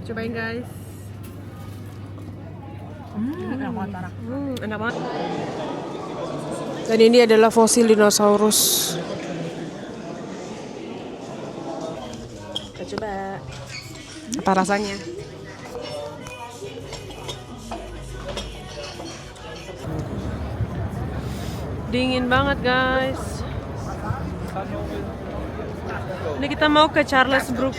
Cobain guys. Enak banget. Dan ini adalah fosil dinosaurus. Kita coba. Apa rasanya? Dingin banget guys. Ini kita mau ke Charles Brook.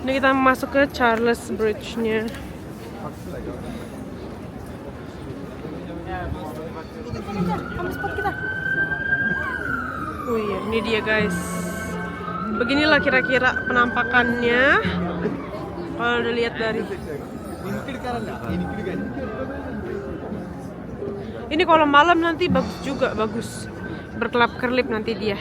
Ini kita masuk ke Charles Bridge-nya. Oh iya, ini dia guys. Beginilah kira-kira penampakannya. Kalau udah lihat dari ini kalau malam nanti bagus juga, bagus. Berkelap-kelip nanti dia.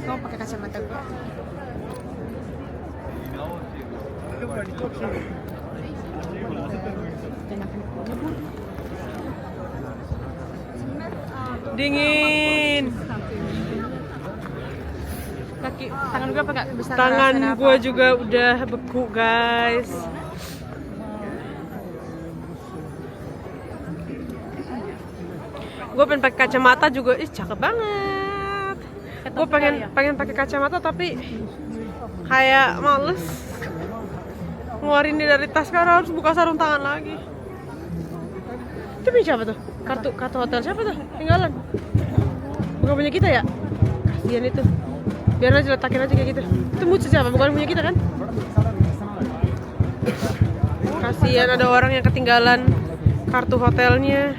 Kamu pakai kacamata gua. Dingin. Kaki, tangan gue apa bisa? Tangan gue juga udah beku guys. Gue pengen pakai kacamata juga, cakep banget. Gue pengen pakai kacamata tapi kayak males ngeluarin ini dari tas karena harus buka sarung tangan lagi. Itu punya siapa tuh? Kartu hotel siapa tuh? Tinggalan. Bukan punya kita ya? Kasian itu. Biar aja letakin aja kayak gitu. Itu muncul siapa? Bukan punya kita kan? Kasian ada orang yang ketinggalan kartu hotelnya.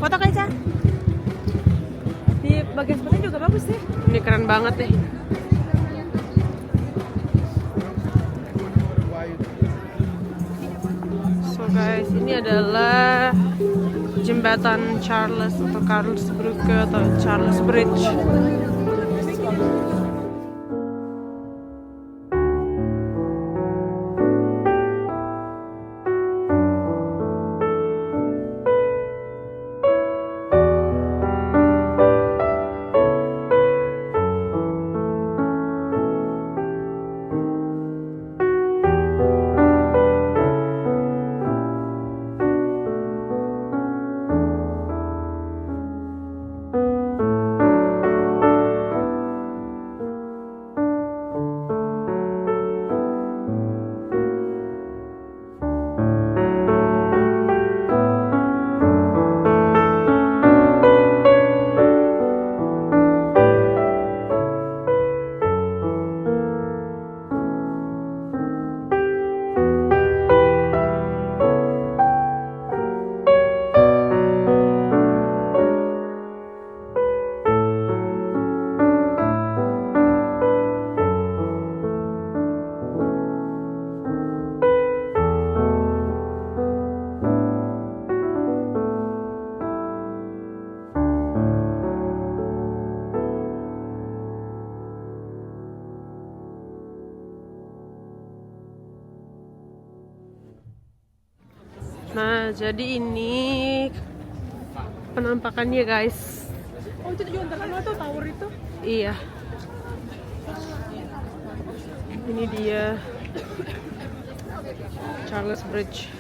Foto Kaisa. Di bagian fotonya juga bagus sih. Ini keren banget deh. So guys, ini adalah jembatan Charles atau Charles Brook atau Charles Bridge. Nah, jadi ini penampakannya guys. Oh, itu juga terkenal tuh tower itu? Iya. Ini dia Charles Bridge.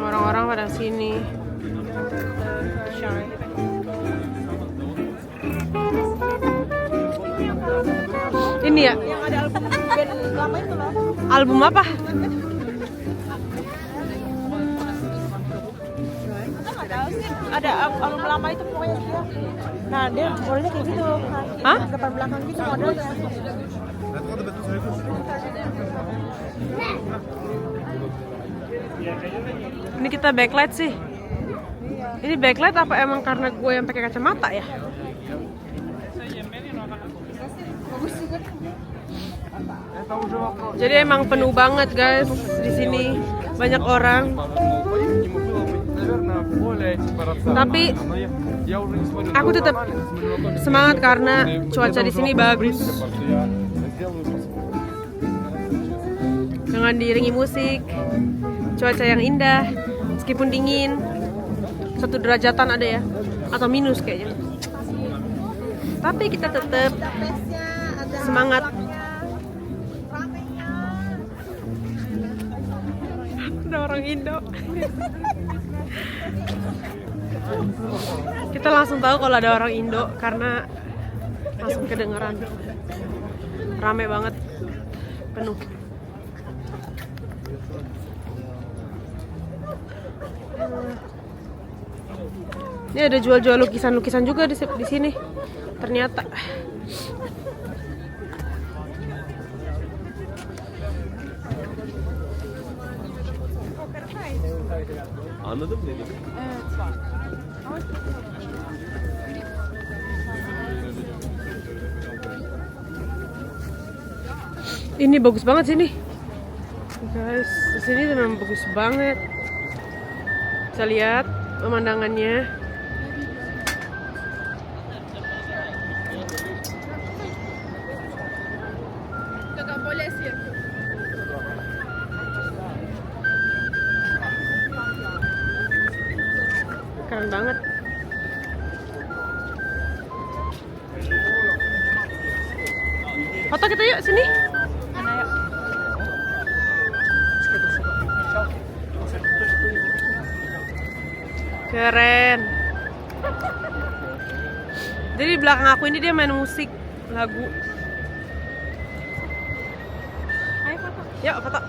Orang-orang pada sini. Ini ya? Yang ada album band lama itu loh. Album apa? Ada album lama itu pokoknya dia. Nah, dia modelnya kayak gitu. Hah? Depan belakang gitu modelnya. Ini kita backlight sih. Ini backlight apa emang karena gue yang pakai kacamata ya? Bagus. Jadi emang penuh banget guys di sini, banyak orang. Tapi aku tetap semangat karena cuaca di sini bagus. Dengan diiringi musik, cuaca yang indah, meskipun dingin, 1 derajatan ada ya, atau minus kayaknya. Tapi kita tetap semangat. Ada orang Indo. Kita langsung tahu kalau ada orang Indo karena langsung kedengeran. Rame banget, penuh. Ini ada jual-jual lukisan-lukisan juga di sini. Ternyata. Anladın mı dedim? Evet var. Ini bagus banget sini. Guys, di sini memang bagus banget. Bisa lihat pemandangannya. Keren banget. Foto kita yuk sini. Keren. Jadi di belakang aku ini dia main musik, lagu. Ayo foto. Yuk foto.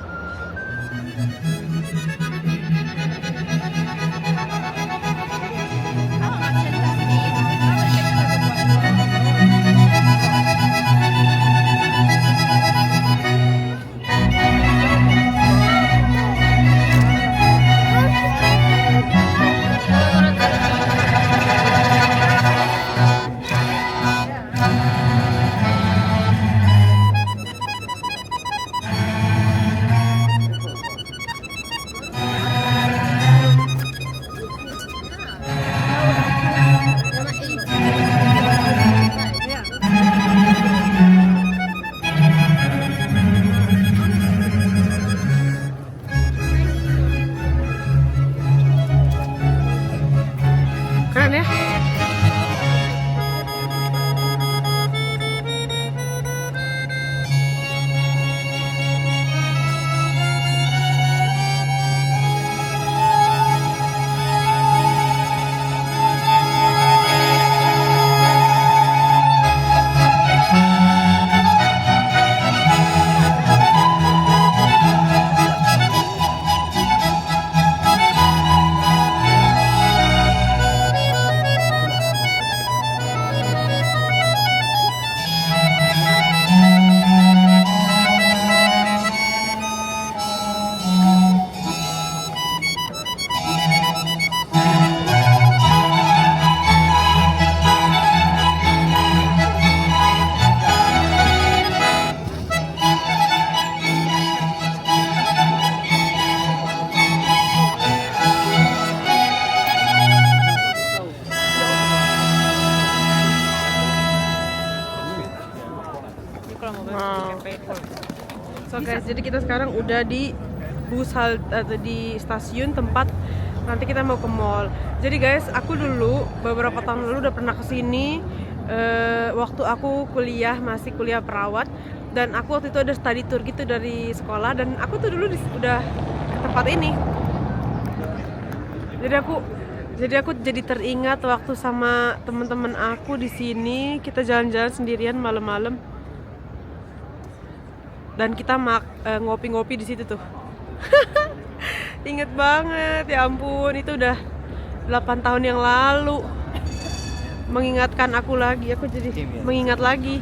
Keren ya? So guys, jadi kita sekarang udah di bus halte atau di stasiun tempat nanti kita mau ke mall. Jadi guys, aku dulu beberapa tahun lalu udah pernah kesini waktu aku kuliah, masih kuliah perawat, dan aku waktu itu ada study tour gitu dari sekolah, dan aku tuh dulu udah ke tempat ini. Jadi aku jadi teringat waktu sama teman-teman aku di sini, kita jalan-jalan sendirian malam-malam. Dan kita ngopi-ngopi di situ tuh. Ingat banget, ya ampun, itu udah 8 tahun yang lalu. Mengingatkan aku lagi, aku jadi mengingat lagi.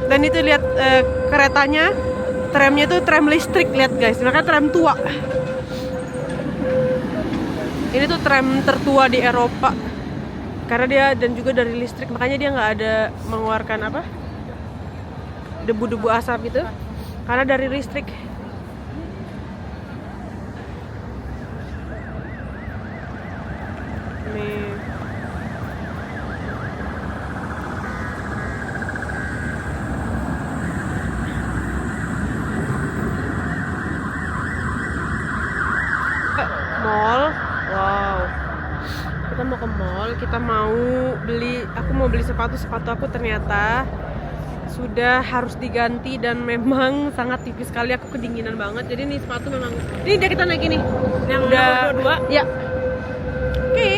Dan itu lihat keretanya, tramnya tuh tram listrik, lihat guys, makanya tram tua. Ini tuh tram tertua di Eropa. Karena dia dan juga dari listrik, makanya dia nggak ada mengeluarkan apa? debu-debu asap itu karena dari listrik. Nih. Mall. Wow. Kita mau ke mall, kita mau beli, aku mau beli sepatu aku ternyata sudah harus diganti dan memang sangat tipis sekali, aku kedinginan banget. Jadi nih sepatu memang, ini udah kita naik ini yang udah 22 ya. Oke.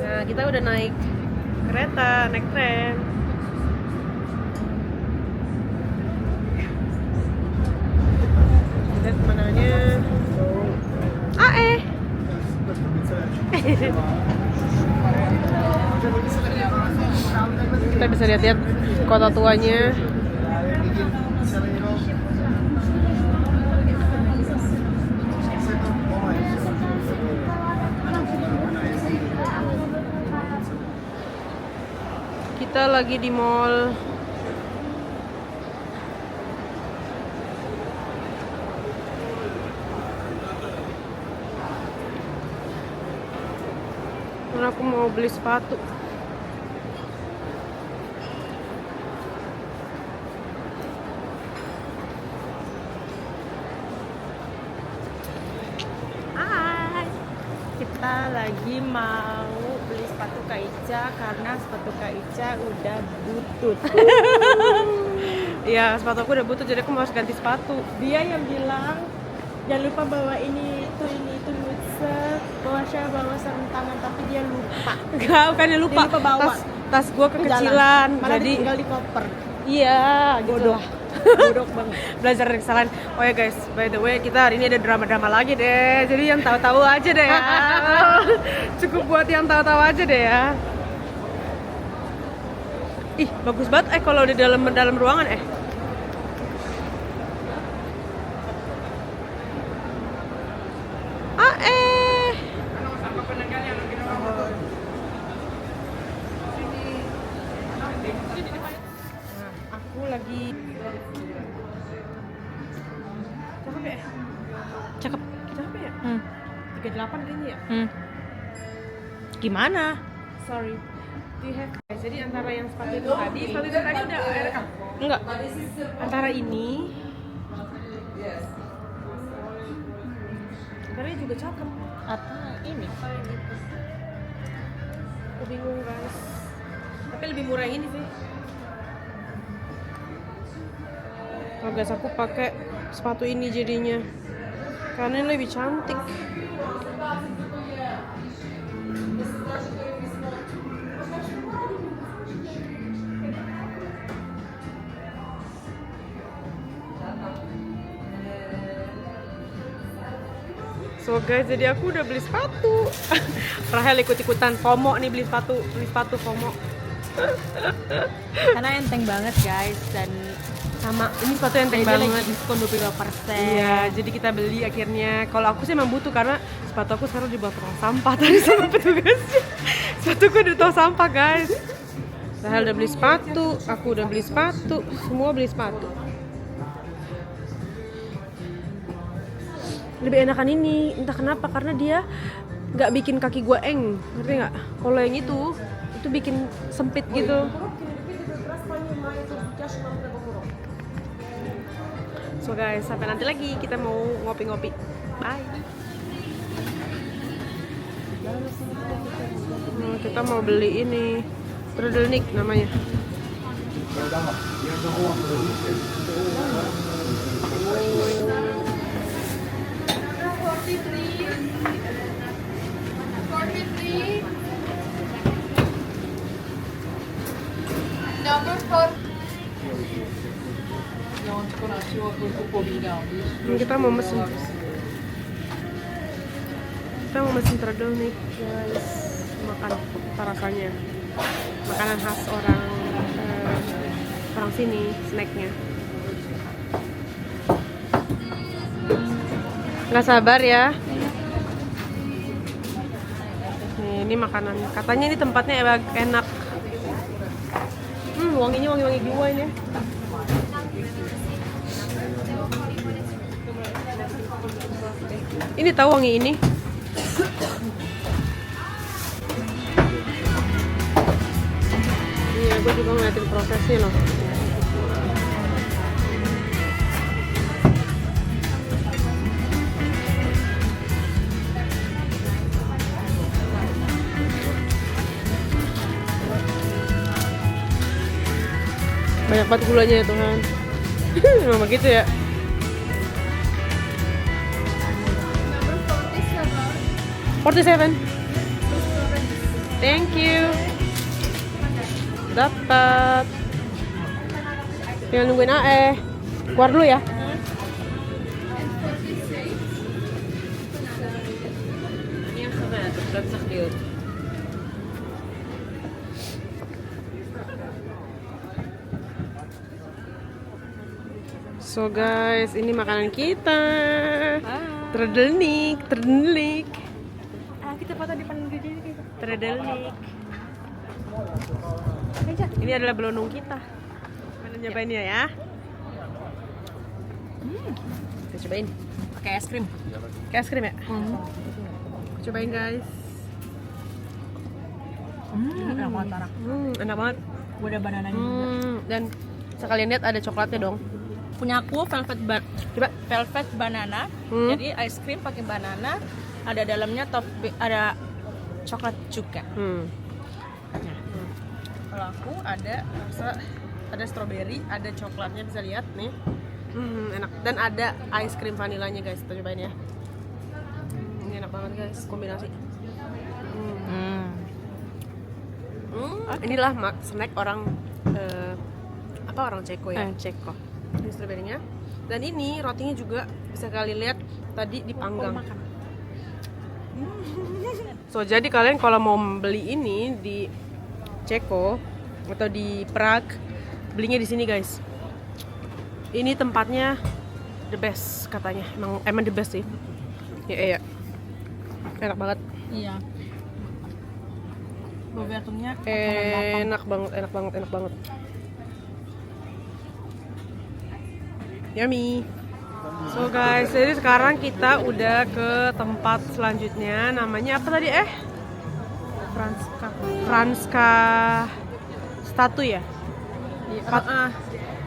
Nah, kita udah naik kereta, naik tram. Lihat mananya. Kita bisa lihat-lihat kota tuanya. Kita lagi di mall. Karena aku mau beli sepatu. Hai, kita lagi mau beli sepatu Kak Ica karena sepatu Kak Ica udah butut. Iya, sepatu aku udah butut, jadi aku harus ganti sepatu. Dia yang bilang jangan lupa bawa ini itu set, bawa sarung tangan, tapi dia lupa. Enggak, bukannya lupa. Dia lupa bawa. Tas gua kekecilan, malah jadi tinggal di koper. iya, gitu lah. Bodoh banget. Belajar dari kesalahan. Oh ya guys, by the way kita hari ini ada drama-drama lagi deh. Jadi yang tahu-tahu aja deh ya. Cukup buat yang tahu-tahu aja deh ya. Ih, bagus banget kalau di dalam ruangan . Aku lagi cakep ya? 38 kayaknya ya? Gimana? Sorry. Do you have guys? Jadi antara yang sepatu itu tadi udah rekam? Enggak. Antara ini antara juga cakep. Atau ini? Aku bingung guys. Tapi lebih murah yang ini sih. Oh guys, aku pakai sepatu ini jadinya karena ini lebih cantik. So guys, jadi aku udah beli sepatu. Rahel ikut-ikutan FOMO nih beli sepatu FOMO. Karena enteng banget guys, dan Sama, ini sepatu enteng dia banget. lagi diskon 25%. Iya, jadi kita beli akhirnya. Kalau aku sih emang butuh karena sepatu aku sekarang dibawa tukang sampah tadi sama petugasnya. Sepatuku di tong sampah guys. Rahel udah beli sepatu, aku udah beli sepatu, semua beli sepatu. Lebih enakan ini, entah kenapa, karena dia nggak bikin kaki gua eng, ngerti nggak? Kalau yang itu bikin sempit gitu. So guys, sampai nanti lagi kita mau ngopi-ngopi. Bye. Kita mau beli ini, turtleneck namanya. Number 4. Kita mau mesen turtleneck guys, makan apa rasanya, makanan khas orang sini, snacknya. Nggak sabar ya. Nih, ini makanan, katanya ini tempatnya enak. Wanginya wangi-wangi jiwa ini. Ini tahu wangi ini. Iya, gue juga ngeliatin prosesnya loh. Banyak banget gulanya ya Tuhan. Memang begitu ya. Number 47. 47. Thank you. Dapat. Tinggal nungguin AE. Keluar dulu ya. So guys, ini makanan kita. Tredelnik. Kita foto di depan gede gitu. Tredelnik. Ini adalah belonong kita. Mana nyobainnya ya? Kita cobain. Pakai es krim. Kayak es krim ya? Cobain guys. Enak banget parah. Enak banget. Gue ada banananya juga. Dan sekalian lihat ada coklatnya dong. Punya aku Coba. velvet banana. Jadi ice cream pakai banana, ada dalamnya ada coklat juga. Kalau aku ada rasa ada strawberry, ada coklatnya, bisa lihat nih. Enak. Dan ada ice cream vanilanya guys. Kita cobain ya. Ini enak banget guys, kombinasi. Inilah snack orang orang Ceko ya. Ceko. Ini strawberry-nya. Dan ini rotinya juga bisa kalian lihat tadi dipanggang. So jadi kalian kalau mau beli ini di Ceko atau di Prague, belinya di sini guys. Ini tempatnya the best katanya. Emang the best sih. Ya. Enak banget. Iya. Bobertumnya Enak banget. Yummy. So guys, jadi sekarang kita udah ke tempat selanjutnya. Namanya apa tadi? Franska Statu ya?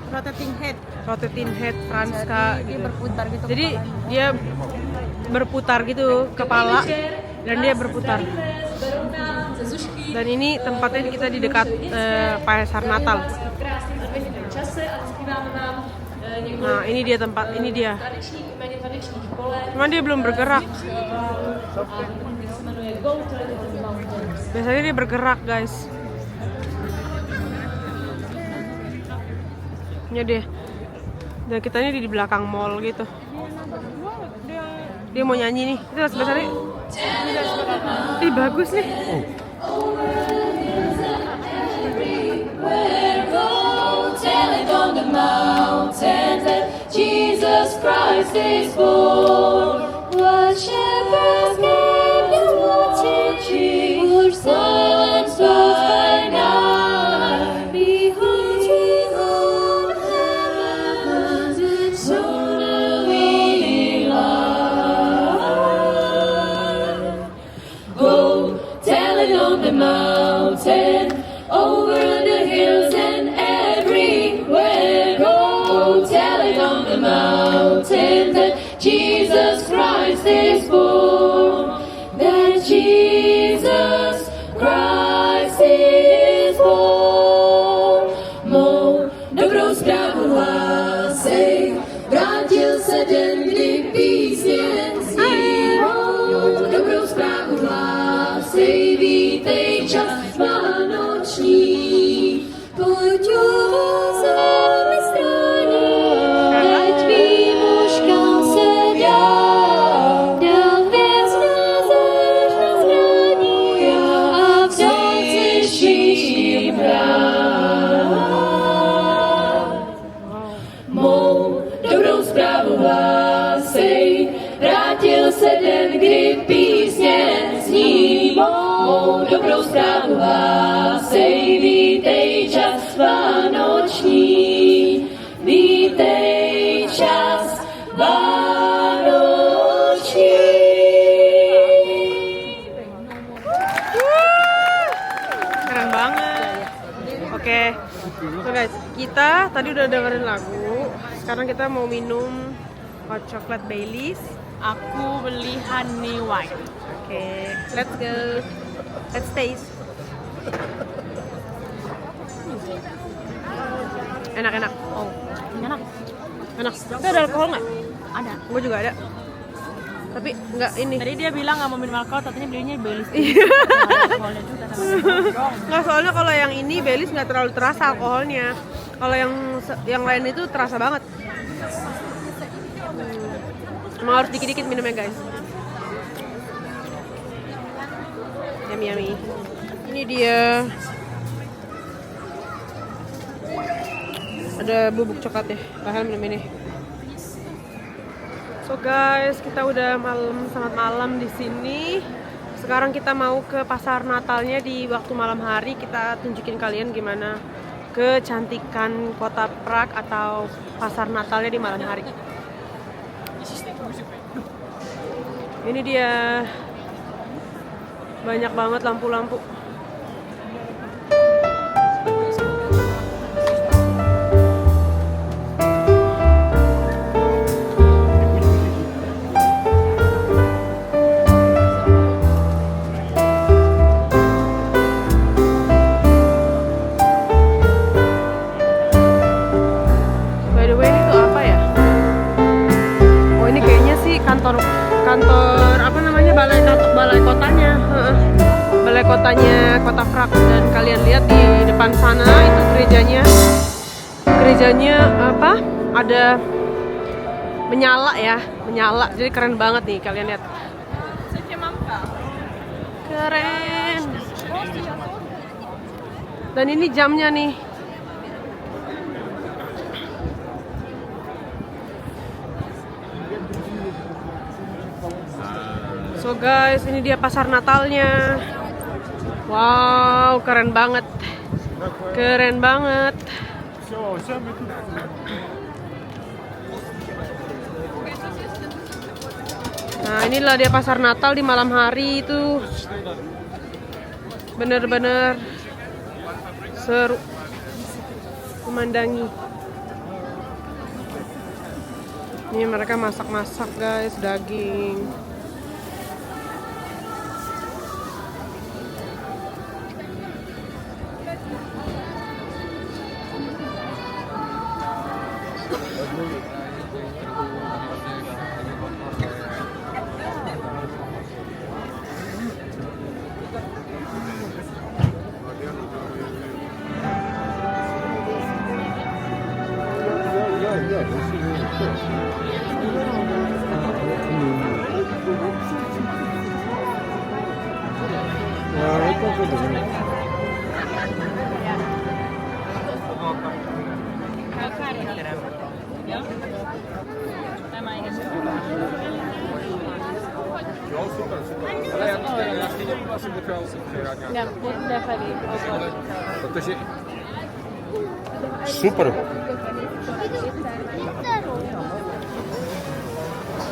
Rotating head Franska dia gitu. berputar gitu. Jadi dia berputar gitu kepala dan dia berputar. Dan ini tempatnya kita di dekat pasar Natal. Nah, ini dia tempat, ini dia. Cuman dia belum bergerak. Biasanya dia bergerak, guys. Ini dia. Dan kita ini di belakang mall gitu. Dia mau nyanyi nih. Itu sebenarnya. Ih, bagus nih. Tell it on the mountains that Jesus Christ is born. What shepherds came to watch Him sheep were silenced by night. Behold, heaven and soon a winning light. Go, tell it on the mountain, over the hills and everywhere. Go, tell it on the mountain that Jesus Christ is born. That Jesus Christ is born. Mou dobrou zprávu hlásej, vrátil se den, kdy písně zní. Mou dobrou zprávu hlásej, vítej čas vánoční. Pojď zemi strany, ať výmuškám se dá. Dal hvězda zeď na zbraní a vzal si šíří brát. Mou dobrou zprávu hlásej, vrátil se den, kdy písně zní. Mou dobrou zprávu hlásej, vítej čas vánoční, vítej čas vánoční. kita tadi udah dengerin lagu. Sekarang kita mau minum hot chocolate Baileys. Aku beli honey white. Oke, let's go. Let's taste. Enak-enak. Oh, enak. Enak. Itu ada alkohol nggak? Ada. Gue juga ada. Tapi nggak ini. Tadi dia bilang nggak mau minum alkohol, katanya belinya Baileys. Alkoholnya juga Nggak, soalnya kalau yang ini Baileys nggak terlalu terasa alkoholnya. Kalau yang lain itu terasa banget. Emang harus dikit-dikit minumnya guys. Yummy. Ini dia. Ada bubuk coklat ya. Bahkan minum ini. So guys, kita udah sangat malam di sini. Sekarang kita mau ke pasar Natalnya di waktu malam hari. Kita tunjukin kalian gimana kecantikan kota Prague atau pasar Natalnya di malam hari. Ini dia. Banyak banget lampu-lampu. Kantor apa namanya, balai kotanya, balai kotanya kota Prague. Dan kalian lihat di depan sana itu gerejanya apa, ada menyala, jadi keren banget nih, kalian lihat, keren. Dan ini jamnya nih. So guys, ini dia pasar Natalnya. Wow, keren banget. Keren banget. Nah, inilah dia pasar Natal di malam hari itu. Bener-bener seru memandangi. Ini mereka masak-masak guys, daging. Super.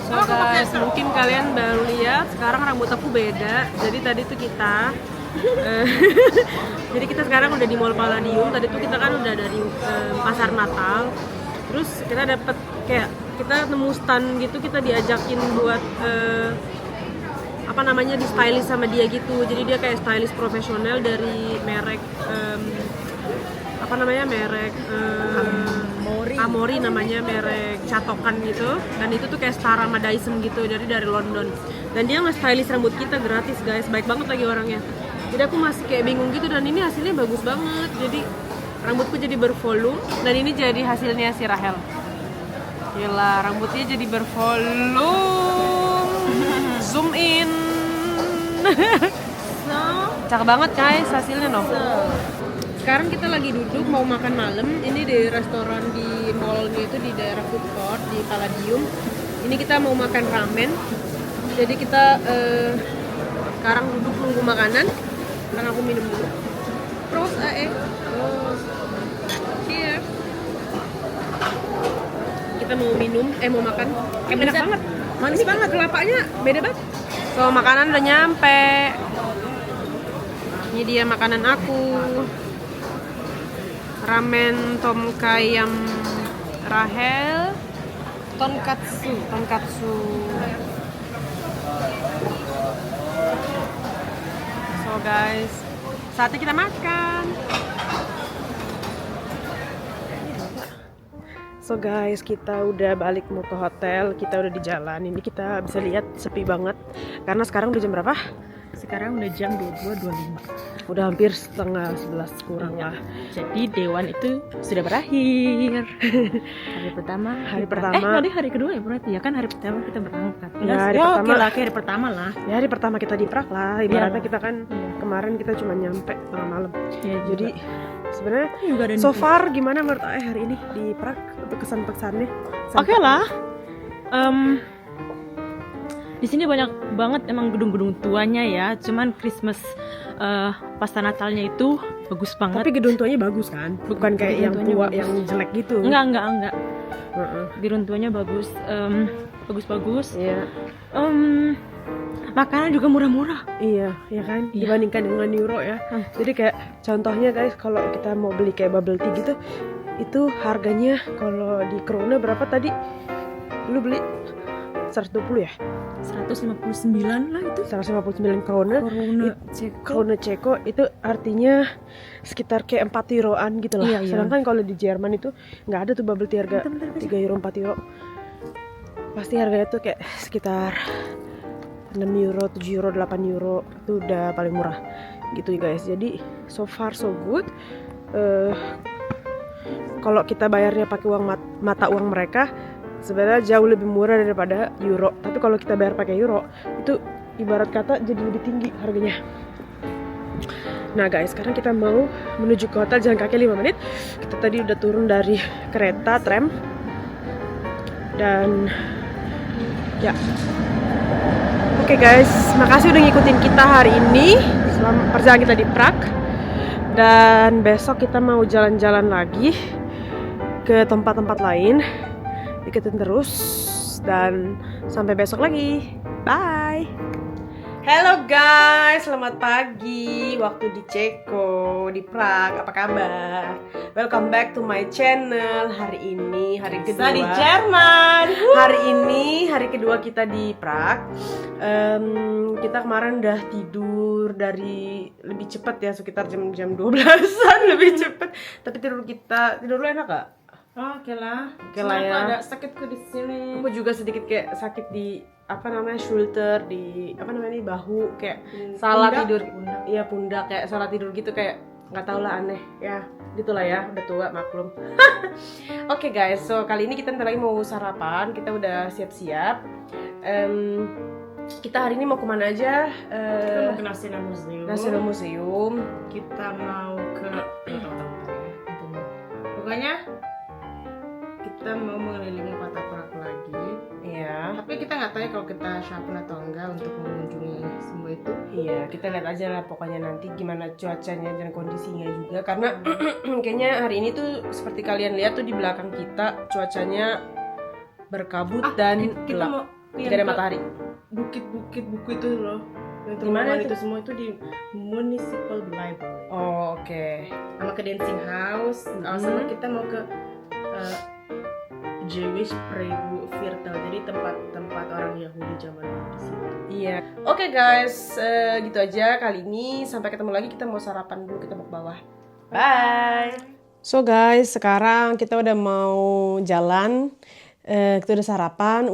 So guys, mungkin kalian baru lihat sekarang rambut aku beda. Jadi tadi tuh kita jadi kita sekarang udah di Mall Palladium. Tadi tuh kita kan udah dari pasar Natal. Terus kita dapet kayak, kita nemu stand gitu, kita diajakin buat apa namanya, di stylist sama dia gitu. Jadi dia kayak stylist profesional dari merek apa namanya, merek Amori namanya, merek catokan gitu. Dan itu tuh kayak setara sama Dyson gitu, dari London. Dan dia nge-stylist rambut kita gratis guys, baik banget lagi orangnya. Jadi aku masih kayak bingung gitu, dan ini hasilnya bagus banget. Jadi rambutku jadi bervolume, dan ini jadi hasilnya si Rahel. Gila, rambutnya jadi bervolume. Zoom in. Cakep banget guys hasilnya no. Sekarang kita lagi duduk mau makan malam. Ini di restoran di mallnya itu, di daerah food court di Palladium. Ini kita mau makan ramen. Jadi kita sekarang duduk nunggu makanan. Karena aku minum dulu. Prost Prost. Cheers. Kita mau minum, mau makan. Enak banget. Manis banget, kelapanya beda banget. So, makanan udah nyampe. Ini dia makanan aku. ramen tom kayam Rahel, tonkatsu. So guys, saatnya kita makan. So guys, kita udah balik mau ke hotel, kita udah di jalan. Ini kita bisa lihat sepi banget karena sekarang udah jam berapa? Sekarang udah jam 22.25. Udah hampir setengah 11 kurang lah. Jadi dewan itu sudah berakhir. Hari pertama. Nanti hari kedua ya berarti ya kan hari pertama kita berangkat. Ya, hari pertama. Oke lah, hari pertama lah. Ya hari pertama kita di Prague lah. Ibaratnya kita kan kemarin kita cuma nyampe tengah malam. Ya, jadi sebenarnya juga ada so far gimana menurut hari ini di Prague untuk kesan-pesannya? Oke lah. Di sini banyak banget emang gedung-gedung tuanya ya. Cuman Christmas pesta Natalnya itu bagus banget. Tapi gedung tuanya bagus kan? Bukan kayak yang tua bagus. yang jelek gitu. Enggak. Gedung tuanya bagus. Bagus-bagus. Iya. Makanan juga murah-murah. Iya, ya kan? Iya. Dibandingkan dengan euro ya. Jadi kayak contohnya guys, kalau kita mau beli kayak bubble tea gitu, itu harganya kalau di krona berapa tadi? Lu beli 120 ya? 159 lah itu. 159 krona. Ceko. Krona Ceko itu artinya sekitar kayak 4 euroan gitu lah. Iya. Sedangkan kalau di Jerman itu nggak ada tuh bubble tea harga 3 euro, 4 euro. Pasti harganya tuh kayak sekitar 6 euro, 7 euro, 8 euro. Itu udah paling murah gitu guys. Jadi so far so good. Kalau kita bayarnya pakai uang mata uang mereka sebenarnya jauh lebih murah daripada euro. Tapi kalau kita bayar pakai euro itu ibarat kata jadi lebih tinggi harganya. Nah guys, sekarang kita mau menuju ke hotel, jalan kaki 5 menit. Kita tadi udah turun dari kereta tram dan ya. Oke guys, makasih udah ngikutin kita hari ini selama perjalanan kita di Prague. Dan besok kita mau jalan-jalan lagi ke tempat-tempat lain. Ikutin terus dan sampai besok lagi. Bye. Halo guys, selamat pagi. Waktu di Ceko, di Prague. Apa kabar? Welcome back to my channel. Hari ini hari kedua di Jerman. Hari ini hari kedua kita di Prague. Kita kemarin udah tidur dari lebih cepat ya, sekitar jam 12-an lebih cepat. Tapi tidur lu enak gak? Oke lah. Oke lah ya. Ada sakitku di sini. Aku juga sedikit kayak sakit di shoulder, di bahu, kayak salah pundak. tidur. Iya pundak, kayak salah tidur gitu, kayak nggak tau lah, aneh ya, gitulah ya, udah tua maklum. Oke guys, so kali ini kita ntar lagi mau sarapan, kita udah siap-siap. Kita hari ini mau kemana aja? Kita mau ke National Museum. National Museum. Kita mau ke pokoknya kita mau mengelilingi kota Prague lagi. Iya. Tapi kita nggak tahu ya kalau kita syarat atau enggak untuk mengunjungi semua itu. Iya, kita lihat aja lah pokoknya nanti gimana cuacanya dan kondisinya juga. Karena kayaknya hari ini tuh seperti kalian lihat tuh di belakang kita cuacanya berkabut dan kita gelap. mau Tidak ada matahari. Bukit-bukit buku itu loh. Yang Di mana temuan itu? itu semua itu di Municipal Library. Oh, oke. Sama ke Dancing House. Sama kita mau ke Jewish Viertel, jadi tempat orang Yahudi zaman dulu di situ. Iya. Oke guys, gitu aja kali ini. Sampai ketemu lagi, kita mau sarapan dulu, kita mau ke bawah. Bye. So guys, sekarang kita udah mau jalan. Kita udah sarapan,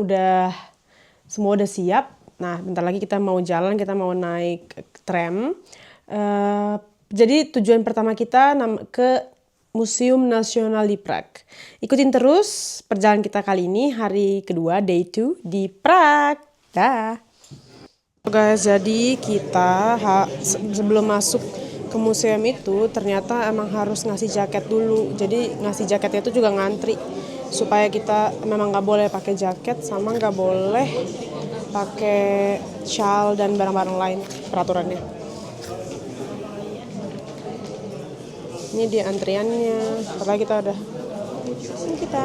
semua udah siap. Nah, bentar lagi kita mau jalan, kita mau naik tram. Jadi tujuan pertama kita ke Museum Nasional di Prague. Ikutin terus perjalanan kita kali ini, hari kedua, day 2 di Prague. Dah. Guys, jadi kita sebelum masuk ke museum itu ternyata emang harus ngasih jaket dulu. Jadi ngasih jaketnya itu juga ngantri supaya kita memang nggak boleh pakai jaket sama nggak boleh pakai shawl dan barang-barang lain peraturannya. Ini dia antriannya. Padahal kita udah ini kita.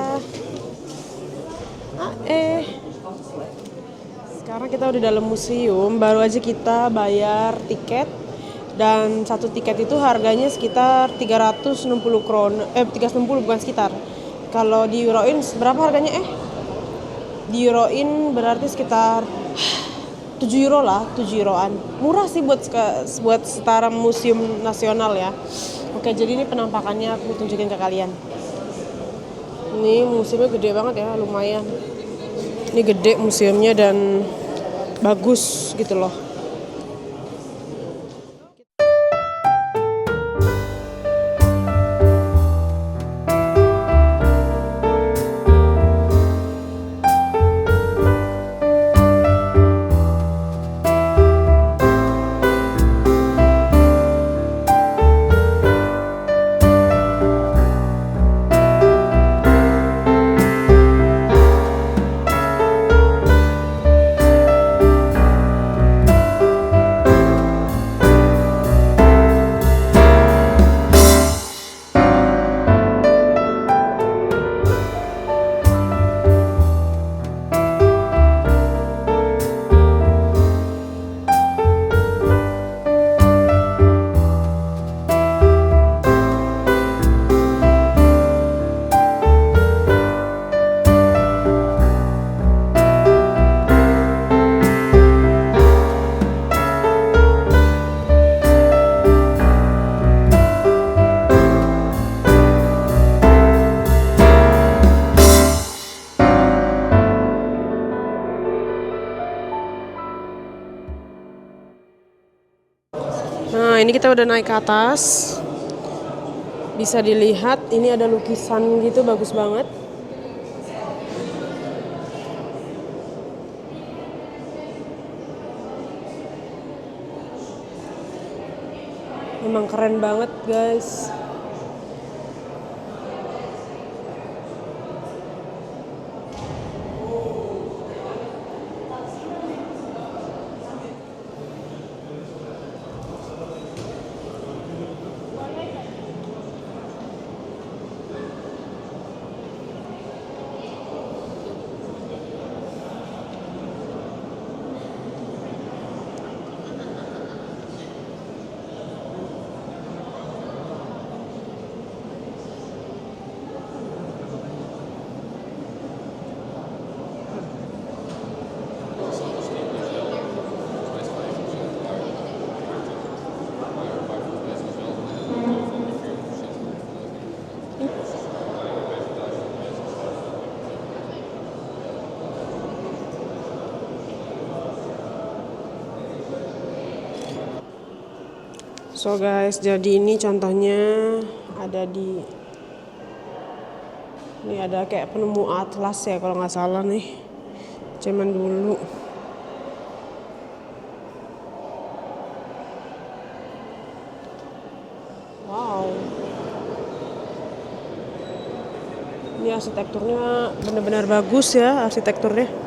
Sekarang kita udah dalam museum. Baru aja kita bayar tiket Dan satu tiket itu harganya sekitar 360 krona, 360 bukan sekitar. Kalau di euroin berapa harganya Di euroin berarti sekitar 7 euro lah, 7 euroan. Murah sih buat setara museum nasional ya. Oke, jadi ini penampakannya aku tunjukin ke kalian. Ini museumnya gede banget ya, lumayan. Ini gede museumnya dan bagus gitu loh. Nah, ini kita udah naik ke atas. Bisa dilihat, ini ada lukisan gitu, bagus banget. Memang keren banget, guys. So guys, jadi ini contohnya ada ini ada kayak penemu atlas ya kalau nggak salah nih, zaman dulu. Wow, ini arsitekturnya benar-benar bagus ya, arsitekturnya.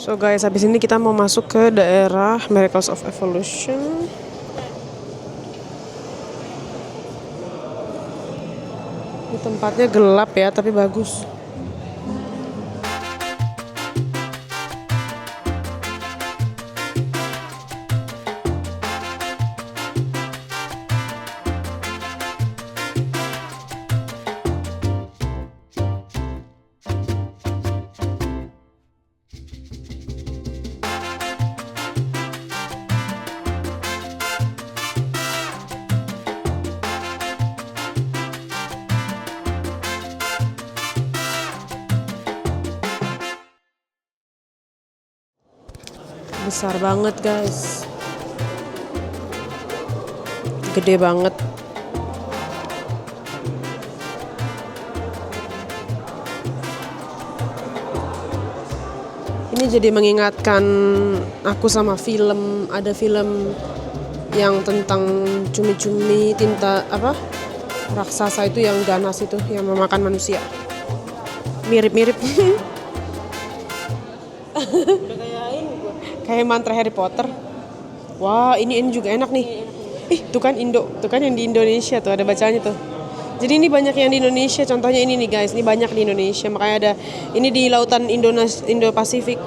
So guys, habis ini kita mau masuk ke daerah Miracles of Evolution. Ini tempatnya gelap ya, tapi bagus. Besar banget guys, gede banget. Ini jadi mengingatkan aku sama film, ada film yang tentang cumi-cumi tinta apa raksasa itu yang ganas itu yang memakan manusia, mirip-mirip. Udah kayak ini gua. Kayak mantra Harry Potter. Wah, ini juga enak nih. Ih, tuh kan yang di Indonesia tuh ada bacanya tuh. Jadi ini banyak yang di Indonesia, contohnya ini nih guys, ini banyak di Indonesia, makanya ada ini di lautan Indo-Pasifik.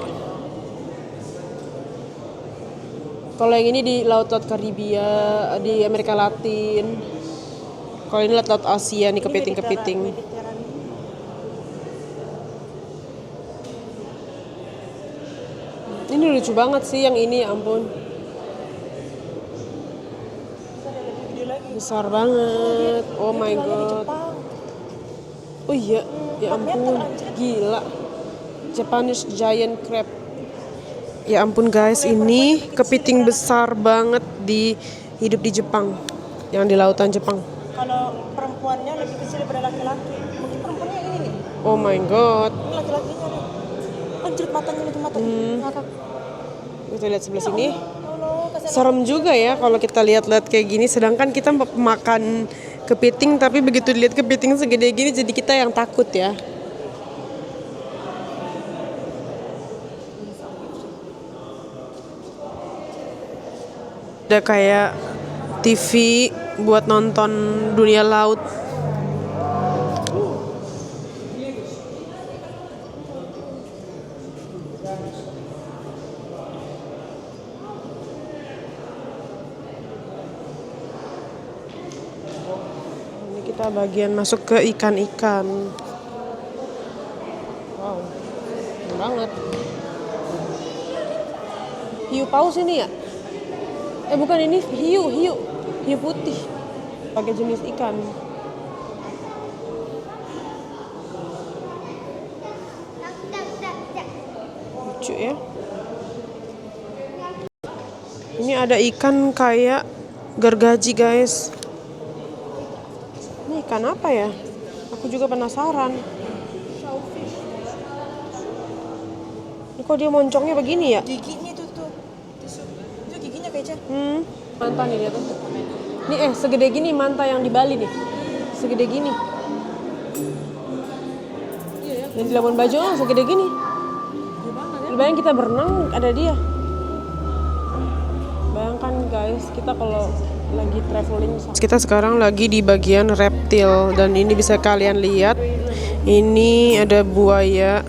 Kalau yang ini di laut-laut Karibia, di Amerika Latin. Kalau ini laut Asia nih, kepiting-kepiting. Ini lucu banget sih yang ini, ya ampun. Besar banget. Oh my god. Oh iya, ya ampun. Gila. Japanese giant crab. Ya ampun guys, ini kepiting besar banget hidup di Jepang. Yang di lautan Jepang. Kalau perempuannya lebih kecil daripada laki-laki. Mungkin perempuannya ini nih. Oh my god. Ini laki-lakinya nih. Anjir matanya itu matanya. Ngakak. Kita lihat sebelah sini. Serem juga ya kalau kita lihat-lihat kayak gini. Sedangkan kita makan kepiting, tapi begitu dilihat kepiting segede gini jadi kita yang takut ya. Ada kayak TV buat nonton dunia laut. Ini kita bagian masuk ke ikan-ikan. Wow, keren banget. Hiu paus ini ya? Bukan, ini hiu putih. Pakai jenis ikan. Lucu ya. Ini ada ikan kayak gergaji guys. Ini ikan apa ya? Aku juga penasaran. Ini kok dia moncongnya begini ya? Giginya tuh. Itu giginya kayaknya. Manta nih dia tuh. Nih segede gini manta yang di Bali nih. Segede gini. Yang di Labuan Bajo segede gini. Bayangin kita berenang ada dia. Bayangkan guys, kita kalau lagi traveling. Kita sekarang lagi di bagian reptil dan ini bisa kalian lihat. Ini ada buaya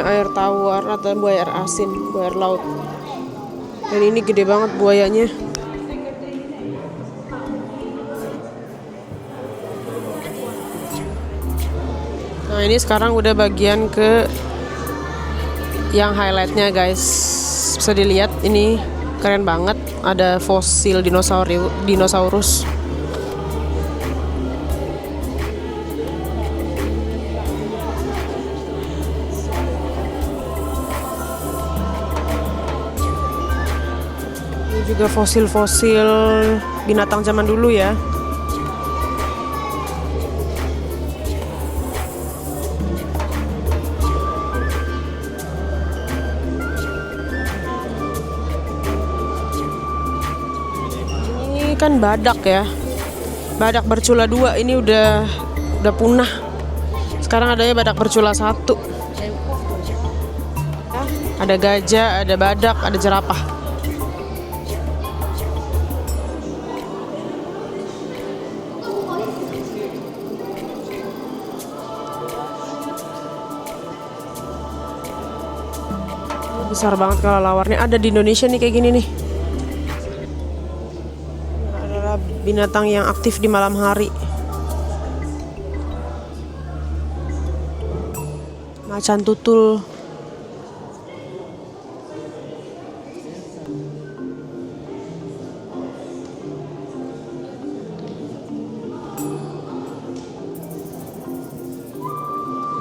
air tawar atau buaya air asin, buaya air laut. Dan ini gede banget buayanya. Nah ini sekarang udah bagian ke yang highlightnya guys. Bisa dilihat ini keren banget. Ada fosil dinosaurus. Juga fosil-fosil binatang zaman dulu ya. Ini kan badak ya. Badak bercula 2 ini udah punah. Sekarang adanya badak bercula 1. Ada gajah, ada badak, ada jerapah. Besar banget kalau lawarnya. Ada di Indonesia nih kayak gini nih. Adalah binatang yang aktif di malam hari. Macan tutul.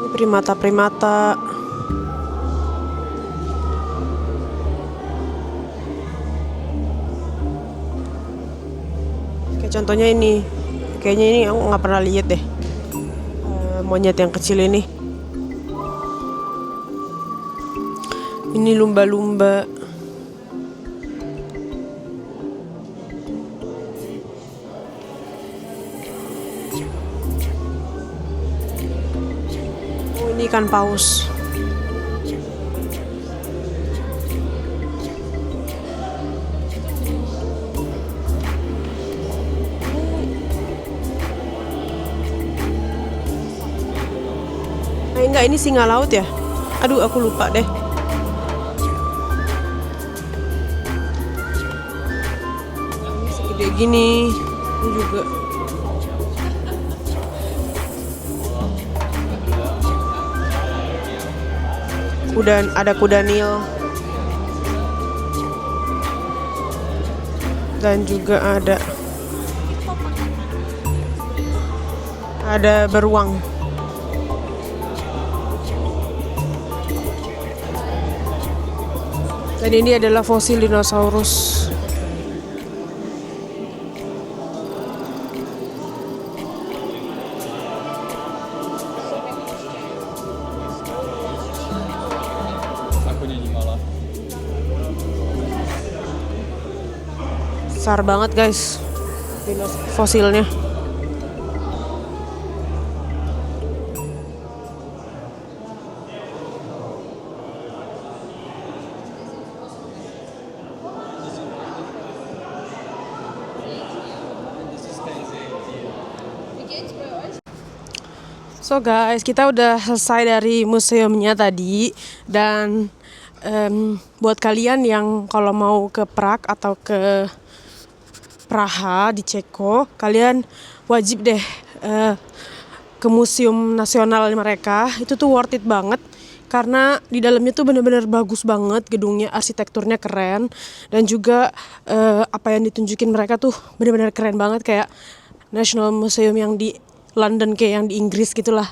Ini primata-primata. Contohnya ini, kayaknya ini aku nggak pernah lihat deh, monyet yang kecil ini. Ini lumba-lumba. Oh, ini ikan paus. enggak, ini singa laut ya? Aduh, aku lupa deh. Ini segede gini. Ini juga. Udah ada kuda Nil. Dan juga ada beruang. Dan ini adalah fosil dinosaurus. Besar banget guys fosilnya. So guys, kita udah selesai dari museumnya tadi. Dan buat kalian yang kalau mau ke Prague atau ke Praha di Ceko, kalian wajib deh ke museum nasional mereka. Itu tuh worth it banget karena di dalamnya tuh bener-bener bagus banget gedungnya, arsitekturnya keren, dan juga apa yang ditunjukin mereka tuh bener-bener keren banget, kayak National Museum yang di London, kayak yang di Inggris gitulah,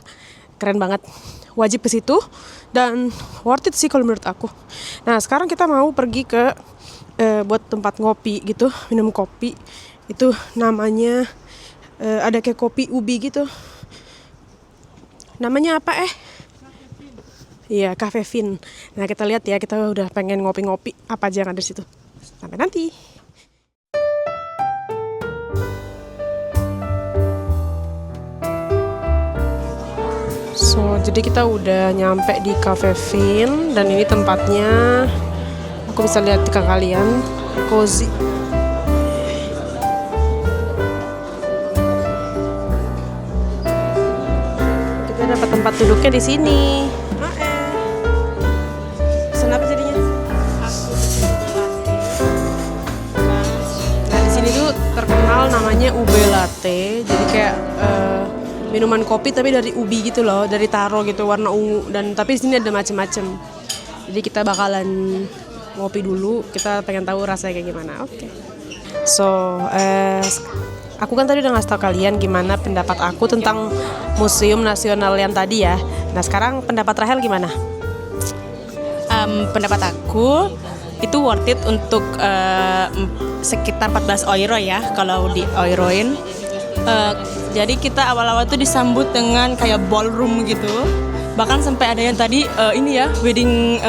keren banget. Wajib ke situ dan worth it sih kalau menurut aku. Nah sekarang kita mau pergi ke buat tempat ngopi gitu, minum kopi. Itu namanya ada kayak kopi ubi gitu. Namanya apa Iya, Cafe Fin. Nah kita lihat ya, kita udah pengen ngopi-ngopi apa aja yang ada di situ. Sampai nanti. So, jadi kita udah nyampe di Cafe Fin dan ini tempatnya. Aku bisa lihat ke kalian, cozy. Kita dapat tempat duduknya di sini. Pesan apa jadinya? Nah, di sini tuh terkenal namanya ube latte. Jadi kayak minuman kopi tapi dari ubi gitu loh, dari taro gitu, warna ungu, dan tapi di sini ada macem-macem. Jadi kita bakalan ngopi dulu, kita pengen tahu rasanya kayak gimana. Oke. So, aku kan tadi udah ngasih tau kalian gimana pendapat aku tentang Museum Nasional yang tadi ya. Nah, sekarang pendapat Rahel gimana? Pendapat aku itu worth it untuk sekitar 14 euro ya kalau di euroin. Jadi kita awal-awal tuh disambut dengan kayak ballroom gitu. Bahkan sampai ada yang tadi ini ya, wedding,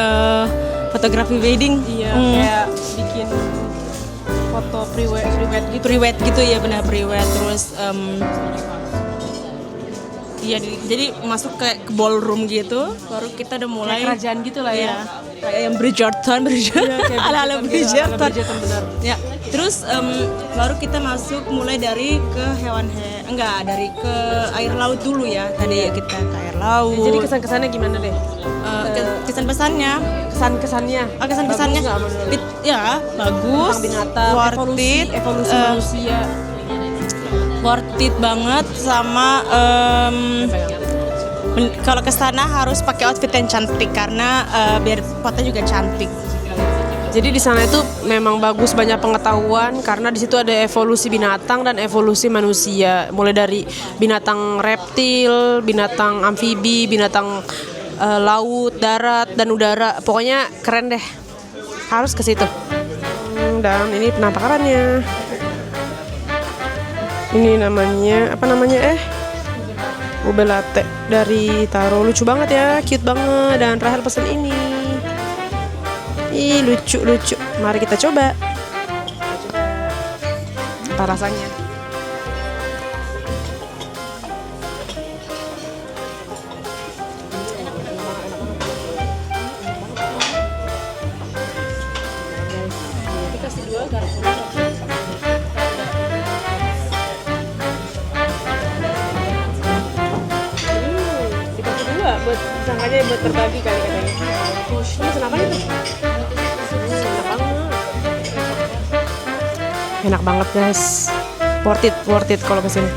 fotografi wedding. Iya, kayak bikin foto pre-wed gitu. Pre-wed gitu ya, benar pre-wed. Terus iya, jadi masuk ke ballroom gitu, baru kita udah mulai kayak kerajaan gitu lah ya. Kayak yang Bridgerton, ala-ala Bridgerton. Benar. Ya, terus baru kita masuk mulai dari ke dari ke air laut dulu ya. Tadi kita ke air laut. Jadi kesan-kesannya gimana deh? Kesan-pesannya, Kesan-kesannya ya bagus, binatang, worth it, evolusi manusia. Worth it banget sama kalau ke sana harus pakai outfit yang cantik karena biar foto juga cantik. Jadi di sana itu memang bagus, banyak pengetahuan karena di situ ada evolusi binatang dan evolusi manusia. Mulai dari binatang reptil, binatang amfibi, binatang laut, darat dan udara. Pokoknya keren deh. Harus ke situ. Dan ini penampakannya. Ini namanya ube latte dari taro. Lucu banget ya, cute banget, dan Rahel pesen ini. Ih, lucu. Mari kita coba. Apa rasanya? Dikasih 2 garam. Dikasih 2 buat buat sangkanya buat berbagi kali katanya. Ini kenapa itu? Enak banget. Enak banget guys. Worth it kalau kesini.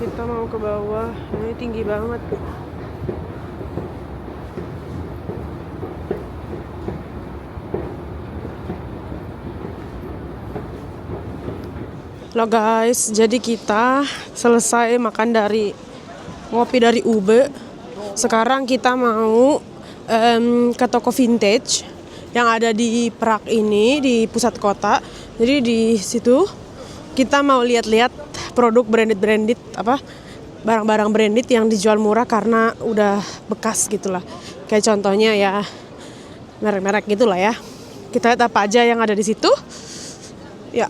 Kita mau ke bawah, ini tinggi banget. Halo guys, jadi kita selesai makan ngopi dari Ube. Sekarang kita mau ke toko vintage yang ada di Prague ini, di pusat kota. Jadi di situ kita mau lihat-lihat produk branded barang-barang branded yang dijual murah karena udah bekas gitulah. Kayak contohnya ya merek-merek gitulah ya. Kita lihat apa aja yang ada di situ. Ya.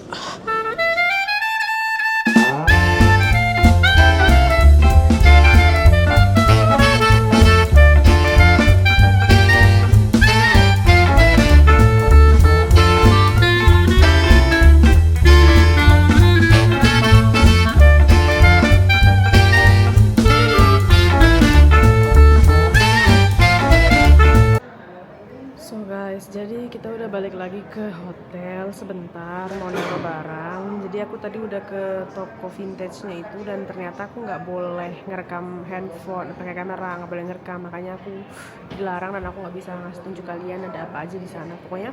Jadi kita udah balik lagi ke hotel sebentar mau naruh barang. Jadi aku tadi udah ke toko vintage-nya itu dan ternyata aku nggak boleh ngerekam handphone pakai kamera, nggak boleh ngerekam, makanya aku dilarang dan aku nggak bisa ngasih tunjuk kalian ada apa aja di sana. Pokoknya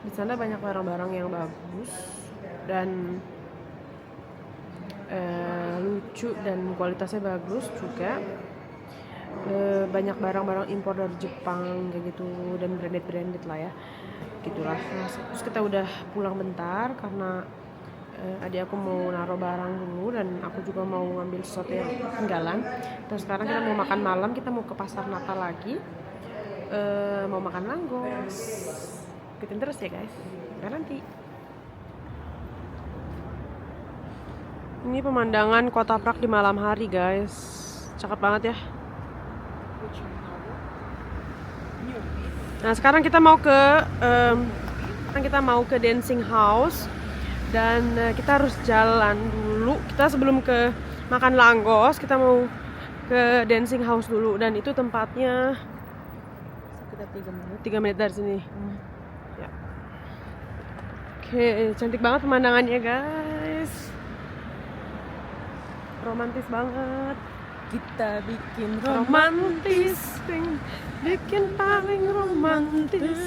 di sana banyak barang-barang yang bagus dan lucu dan kualitasnya bagus juga. Banyak barang-barang impor dari Jepang kayak gitu dan branded lah ya gitulah. Nah, terus kita udah pulang bentar karena adik aku mau naruh barang dulu dan aku juga mau ngambil sesuatu yang ketinggalan. Terus sekarang kita mau makan malam, kita mau ke pasar Natal lagi, mau makan langgos. Ikutin terus ya guys, nanti. Ini pemandangan kota Prague di malam hari guys, cakep banget ya. Nah sekarang kita mau ke dancing house dan kita harus jalan dulu. Kita sebelum ke makan langgos kita mau ke dancing house dulu dan itu tempatnya sekitar 3 menit dari sini. Ya. Oke, cantik banget pemandangannya guys, romantis banget. Kita bikin romantis, bikin paling romantis.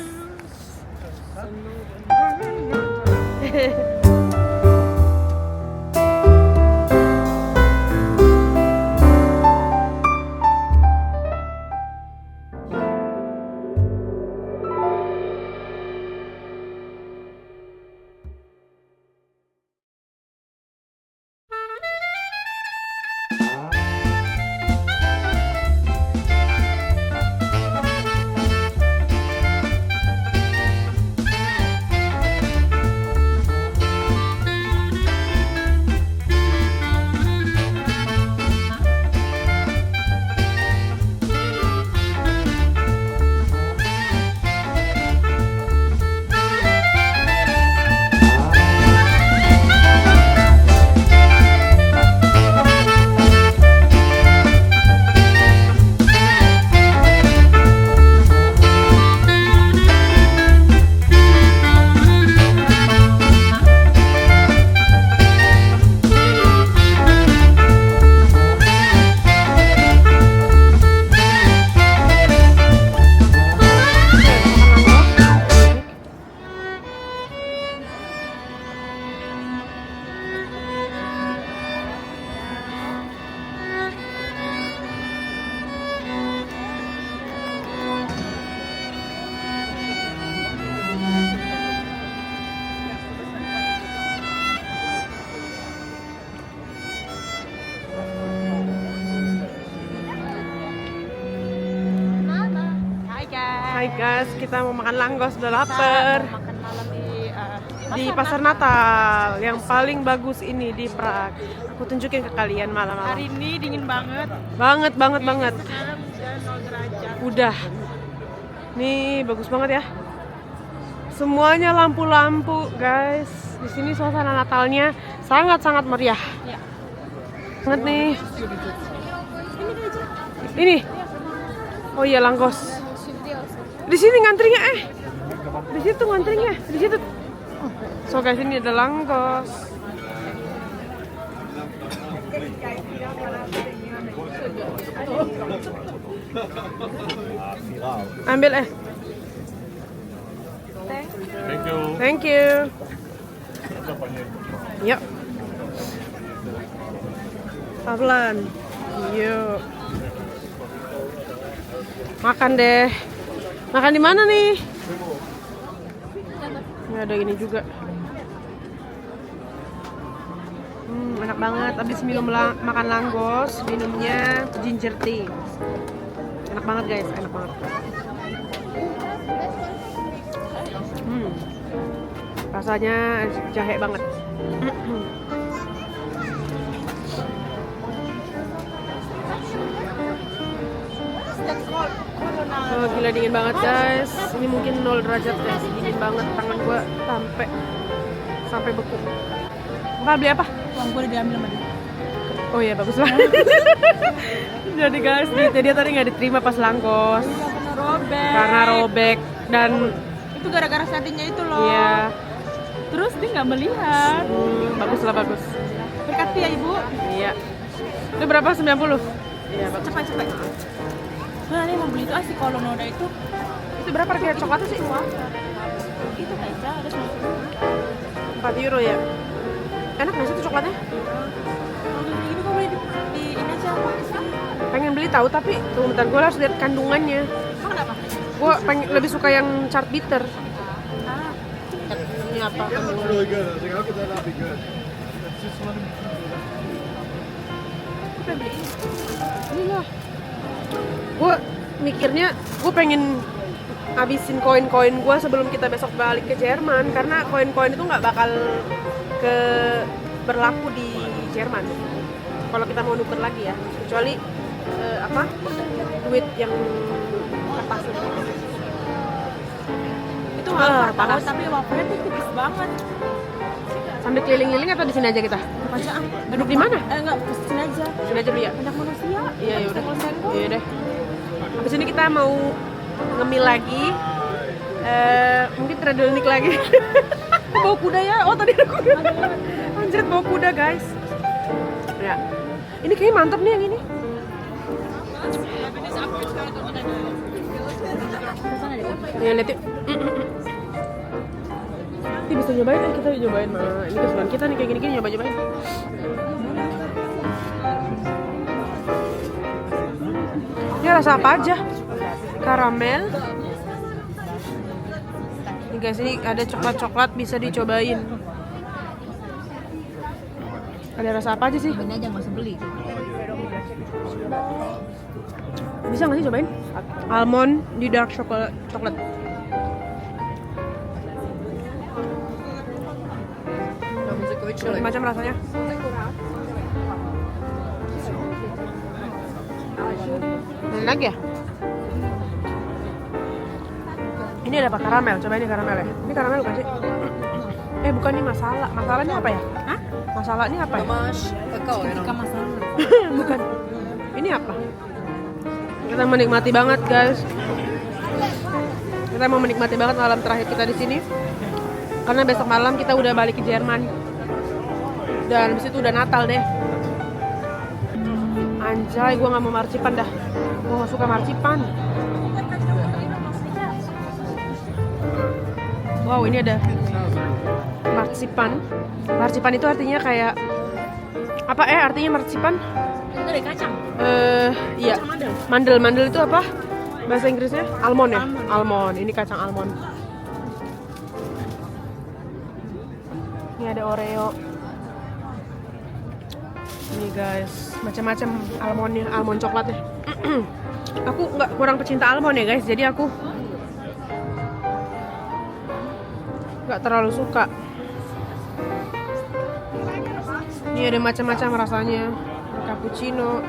guys, kita mau makan langgos, udah lapar. Makan malam Di pasar Natal yang paling bagus ini di Prague. Aku tunjukin ke kalian malam-malam. hari ini dingin banget. Banget. Sekarang udah 0 derajat. Udah. Nih bagus banget ya. Semuanya lampu-lampu, guys. Di sini suasana Natalnya sangat-sangat meriah. Ya. Banget nih. Ini. Oh iya, langgos. Di sini ngantrinya Di situ ngantrinya. Di situ. So guys, ini ada langgos. Ambil Thank you. Thank you. Yuk. Pelan. Yuk. Makan deh. Makan di mana nih? Ini ada ini juga. Enak banget. Abis makan langgos, minumnya ginger tea. Enak banget guys, enak banget. Rasanya jahe banget. Oh, gila dingin banget guys. Ini mungkin 0 derajat guys. Dingin banget, tangan gua sampai beku. Mbak beli apa? Uang gue udah diambil sama dia. Oh iya, bagus banget. Jadi guys, dia tadi nggak diterima pas langgos karena robek dan Itu gara-gara settingnya itu loh. iya. Terus dia nggak melihat. Bagus lah, bagus. Berkati ya ibu. Iya. Itu berapa? 90? Iya, bagus. Cepat. Nah, ini mau beli itu si Kolonoda itu. Itu berapa harga coklatnya sih? Itu aja ada 4 euro ya. Enak nggak sih itu coklatnya? ini kok boleh di ini aja. Pengen beli tahu tapi tunggu bentar, gue harus lihat kandungannya. Emang kenapa? Gue lebih suka yang chart bitter. Ah, Ini apa? Really good. I was like, how could that not be good? It's just one. Ini lah. Gue mikirnya gue pengen habisin koin-koin gue sebelum kita besok balik ke Jerman, karena koin-koin itu nggak bakal berlaku di Jerman kalau kita mau nuker lagi ya, kecuali duit yang kertas itu panas. panas tapi wafernya tuh tipis banget. Sambil keliling-keliling atau di sini aja kita? Baca Duduk di mana? Enggak, sini aja. Sini aja dulu ya. Banyak manusia. Iya udah. Iya deh. Habis ini kita mau ngemil lagi. Mungkin treadmill lagi. Bawa kuda ya? Oh tadi ada kuda. Anjir, bawa kuda guys. Ya. Ini kayaknya mantap nih yang ini. Ya lihat yuk. Ini bisa nyobain, kita nyobain. Ini kesukaan kita nih kayak gini-gini, nyobain. Ini rasa apa aja? Karamel. Ini guys, ini ada coklat-coklat bisa dicobain. Ada rasa apa aja sih? Ini aja nggak usah beli. Bisa nggak sih cobain? Almond di dark chocolate. Macam rasanya. Enak ya? Ini ada apa? Karamel. Coba ini karamel ya. Ini karamel bukan sih? Bukan, ini masala. Masalahnya apa ya? Hah? Masalahnya apa ya? Ketika masalah. Bukan. Ini apa? Kita menikmati banget, guys. Kita mau menikmati banget malam terakhir kita di sini. Karena besok malam kita udah balik ke Jerman. Dan habis itu udah Natal deh. Anjay, gue gak mau marcipan dah. Gue gak suka marcipan. Wow, ini ada marcipan. Marcipan itu artinya kayak apa artinya marcipan? Itu dari kacang. Iya. Mandel. Mandel itu apa? Bahasa Inggrisnya? Almond ya? Almond. Ini kacang almond. Ini ada Oreo. Ini guys, macam-macam almondnya, almond coklatnya. Aku nggak kurang pecinta almond ya guys, jadi aku nggak terlalu suka. Ini ada macam-macam rasanya, ada cappuccino,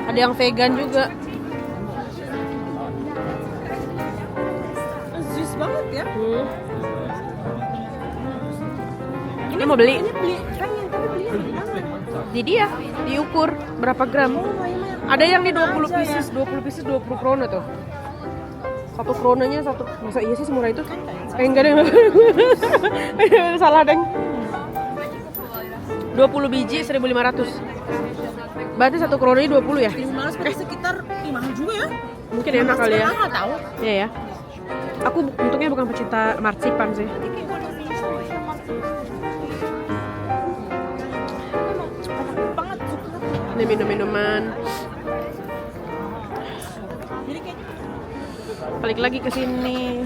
ada yang vegan juga. Jus banget ya. Ini mau beli? Ini beli, pengen tapi beli yang mana? Di dia, diukur berapa gram. Ada yang di 20 pieces, 20 krona tuh. 1 kronanya satu. Masa iya sih semurah itu? Enggak deh. Salah, Deng. 20 biji 1.500. Berarti 1 kronanya 20 ya? Malas sekitar mahal juga ya. Mungkin enak kali ya. Mahal tahu. Iya ya. Aku untungnya bukan pecinta marsipan sih. Ini minum-minuman. Balik lagi ke sini.